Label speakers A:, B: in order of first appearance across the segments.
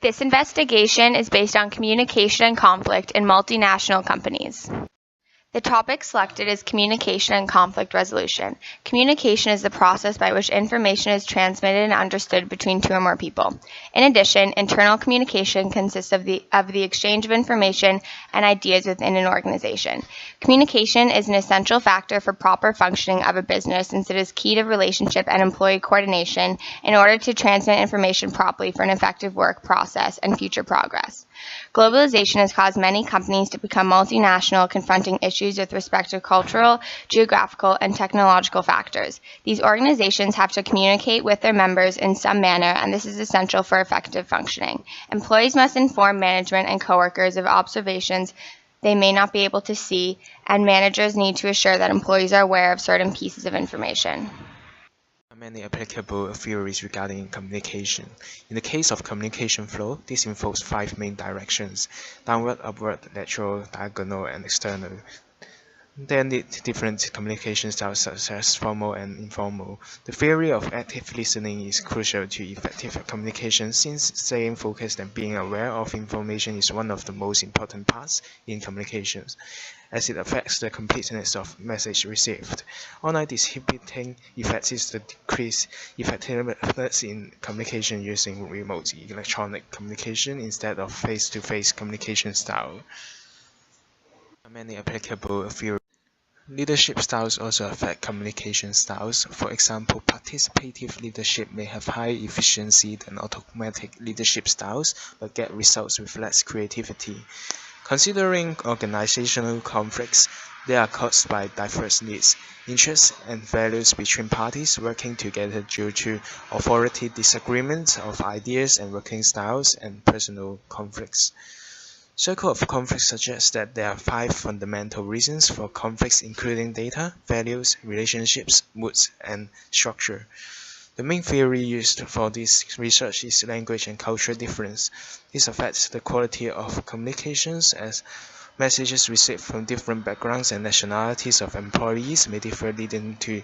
A: This investigation is based on communication and conflict in multinational companies. The topic selected is communication and conflict resolution. Communication is the process by which information is transmitted and understood between two or more people. In addition, internal communication consists of the exchange of information and ideas within an organization. Communication is an essential factor for proper functioning of a business since it is key to relationship and employee coordination in order to transmit information properly for an effective work process and future progress. Globalization has caused many companies to become multinational, confronting issues with respect to cultural, geographical, and technological factors. These organizations have to communicate with their members in some manner, and this is essential for effective functioning. Employees must inform management and coworkers of observations they may not be able to see, and managers need to assure that employees are aware of certain pieces of information.
B: Many applicable theories regarding communication. In the case of communication flow, this involves 5 main directions: downward, upward, lateral, diagonal, and external. There are different communication styles such as formal and informal. The theory of active listening is crucial to effective communication since staying focused and being aware of information is one of the most important parts in communications, as it affects the completeness of message received. Online distributing effect is to decrease effectiveness in communication using remote electronic communication instead of face-to-face communication style. Many applicable theories. Leadership styles also affect communication styles. For example, participative leadership may have higher efficiency than automatic leadership styles, but get results with less creativity. Considering organizational conflicts, they are caused by diverse needs, interests, and values between parties working together due to authority disagreements of ideas and working styles and personal conflicts. Circle of conflicts suggests that there are 5 fundamental reasons for conflicts, including data, values, relationships, moods, and structure. The main theory used for this research is language and cultural difference. This affects the quality of communications as messages received from different backgrounds and nationalities of employees may differ, leading to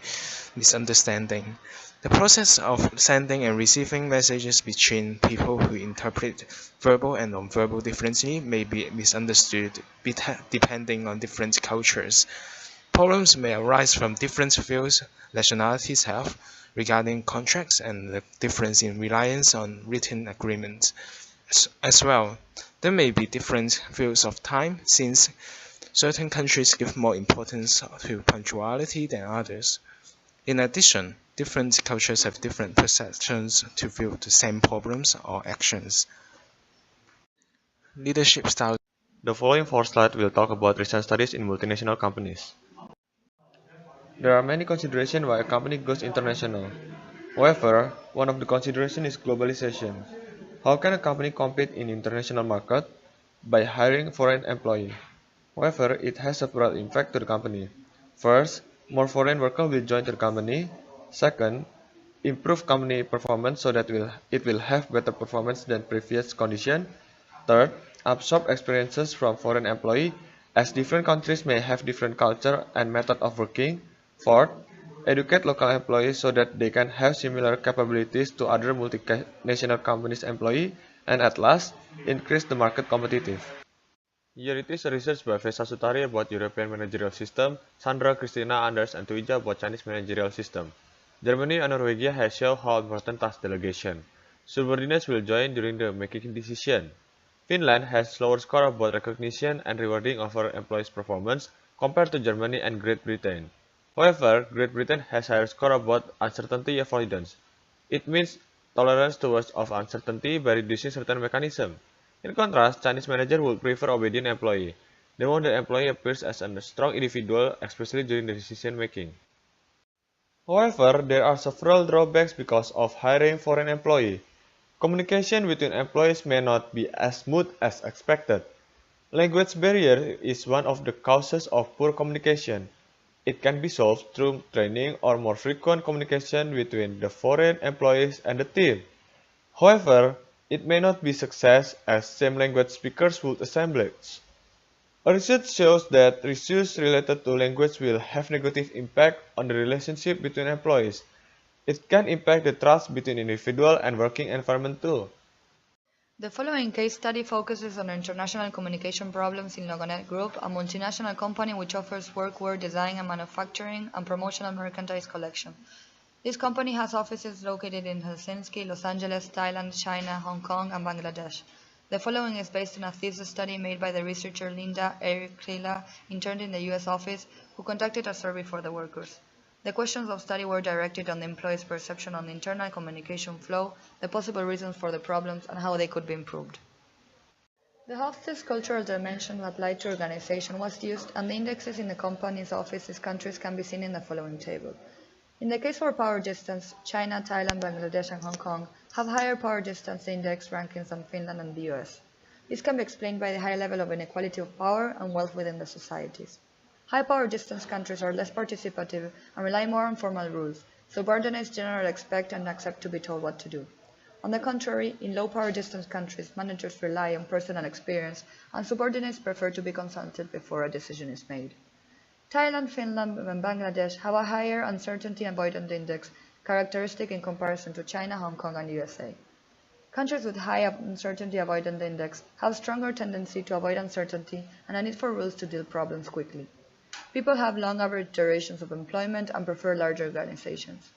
B: misunderstanding. The process of sending and receiving messages between people who interpret verbal and nonverbal differently may be misunderstood depending on different cultures. Problems may arise from different views nationalities have regarding contracts and the difference in reliance on written agreements. As well, there may be different views of time since certain countries give more importance to punctuality than others. In addition, different cultures have different perceptions to view the same problems or actions. Leadership styles.
C: The following 4 slides will talk about recent studies in multinational companies. There are many considerations why a company goes international. However, one of the considerations is globalization. How can a company compete in international market? By hiring foreign employees. However, it has a broad impact to the company. First, more foreign workers will join the company. Second, improve company performance so that it will have better performance than previous condition. Third, absorb experiences from foreign employees, as different countries may have different culture and method of working. Fourth, educate local employees so that they can have similar capabilities to other multinational companies' employees. And at last, increase the market competitive. Here it is a research by Vesa Sutari about European managerial system, Sandra, Christina, Anders, and Tuija about Chinese managerial system. Germany and Norway has shown how important task delegation. Subordinates will join during the making decision. Finland has slower score about recognition and rewarding of our employees' performance compared to Germany and Great Britain. However, Great Britain has higher score about uncertainty avoidance. It means tolerance towards of uncertainty by reducing certain mechanisms. In contrast, Chinese manager would prefer obedient employee. They want the employee appears as a strong individual, especially during the decision making. However, there are several drawbacks because of hiring foreign employee. Communication between employees may not be as smooth as expected. Language barrier is one of the causes of poor communication. It can be solved through training or more frequent communication between the foreign employees and the team. However, it may not be success as same language speakers would assemblage. A research shows that issues related to language will have negative impact on the relationship between employees. It can impact the trust between individual and working environment too.
D: The following case study focuses on international communication problems in Logonet Group, a multinational company which offers workwear design and manufacturing and promotional merchandise collection. This company has offices located in Helsinki, Los Angeles, Thailand, China, Hong Kong, and Bangladesh. The following is based on a thesis study made by the researcher Linda Eric Klila, interned in the U.S. office, who conducted a survey for the workers. The questions of study were directed on the employees' perception on the internal communication flow, the possible reasons for the problems, and how they could be improved. The hostess cultural dimension applied to organization was used, and the indexes in the company's offices countries can be seen in the following table. In the case for power distance, China, Thailand, Bangladesh, and Hong Kong have higher power distance index rankings than Finland and the US. This can be explained by the high level of inequality of power and wealth within the societies. High power distance countries are less participative and rely more on formal rules. Subordinates generally expect and accept to be told what to do. On the contrary, in low power distance countries, managers rely on personal experience and subordinates prefer to be consulted before a decision is made. Thailand, Finland, and Bangladesh have a higher uncertainty avoidance index, characteristic in comparison to China, Hong Kong, and USA. Countries with high uncertainty avoidance index have stronger tendency to avoid uncertainty and a need for rules to deal problems quickly. People have long average durations of employment and prefer larger organizations.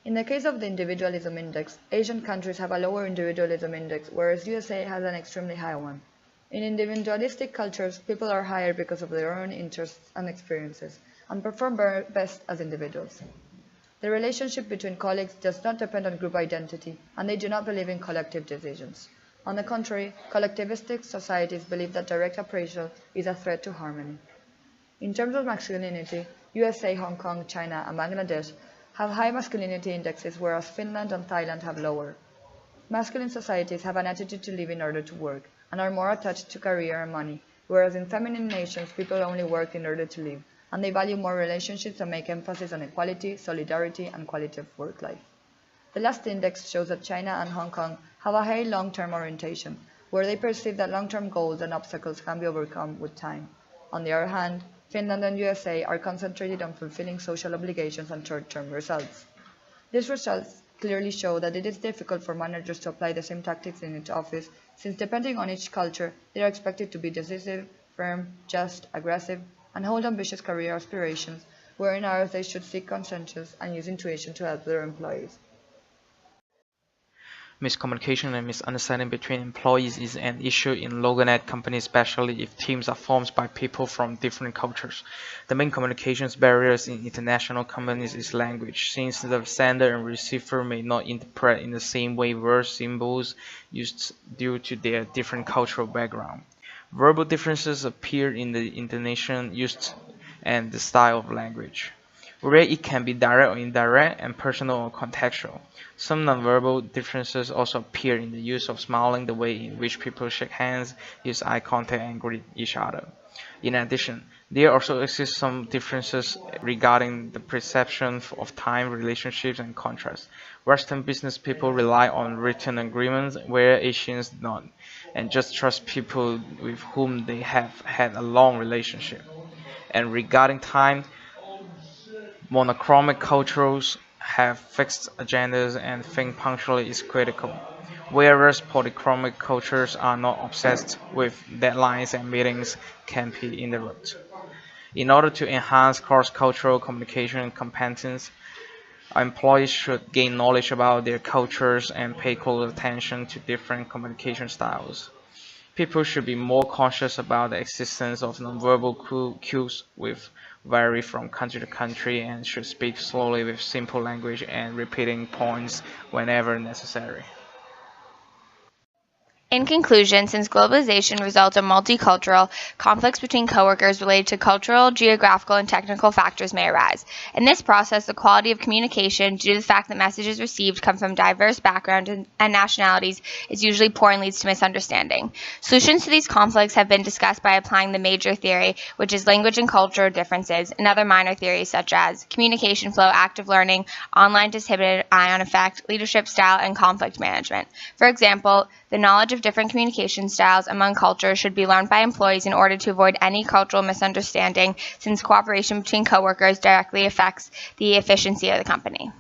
D: In the case of the individualism index, Asian countries have a lower individualism index, whereas USA has an extremely high one. In individualistic cultures, people are hired because of their own interests and experiences, and perform best as individuals. The relationship between colleagues does not depend on group identity, and they do not believe in collective decisions. On the contrary, collectivistic societies believe that direct appraisal is a threat to harmony. In terms of masculinity, USA, Hong Kong, China, and Bangladesh have high masculinity indexes, whereas Finland and Thailand have lower. Masculine societies have an attitude to live in order to work, and are more attached to career and money, whereas in feminine nations, people only work in order to live, and they value more relationships and make emphasis on equality, solidarity, and quality of work life. The last index shows that China and Hong Kong have a high long-term orientation, where they perceive that long-term goals and obstacles can be overcome with time. On the other hand, Finland and USA are concentrated on fulfilling social obligations and short-term results. These results clearly show that it is difficult for managers to apply the same tactics in each office, since depending on each culture, they are expected to be decisive, firm, just, aggressive, and hold ambitious career aspirations, wherein others they should seek consensus and use intuition to help their employees.
E: Miscommunication and misunderstanding between employees is an issue in Logonet companies, especially if teams are formed by people from different cultures. The main communications barriers in international companies is language, since the sender and receiver may not interpret in the same way words, symbols used due to their different cultural background. Verbal differences appear in the intonation used and the style of language, where it can be direct or indirect and personal or contextual. Some nonverbal differences also appear in the use of smiling, the way in which people shake hands, use eye contact, and greet each other. In addition, there also exist some differences regarding the perception of time, relationships, and contracts. Western business people rely on written agreements, where Asians do not, and just trust people with whom they have had a long relationship. And regarding time, monochromic cultures have fixed agendas and think punctually is critical, whereas polychromic cultures are not obsessed with deadlines and meetings can be interrupted. In order to enhance cross-cultural communication competence, employees should gain knowledge about their cultures and pay close attention to different communication styles. People should be more conscious about the existence of nonverbal cues which vary from country to country, and should speak slowly with simple language and repeating points whenever necessary.
A: In conclusion, since globalization results in multicultural, conflicts between coworkers related to cultural, geographical, and technical factors may arise. In this process, the quality of communication, due to the fact that messages received come from diverse backgrounds and nationalities, is usually poor and leads to misunderstanding. Solutions to these conflicts have been discussed by applying the major theory, which is language and culture differences, and other minor theories such as communication flow, active learning, online distributed ion effect, leadership style, and conflict management. For example, the knowledge of different communication styles among cultures should be learned by employees in order to avoid any cultural misunderstanding, since cooperation between coworkers directly affects the efficiency of the company.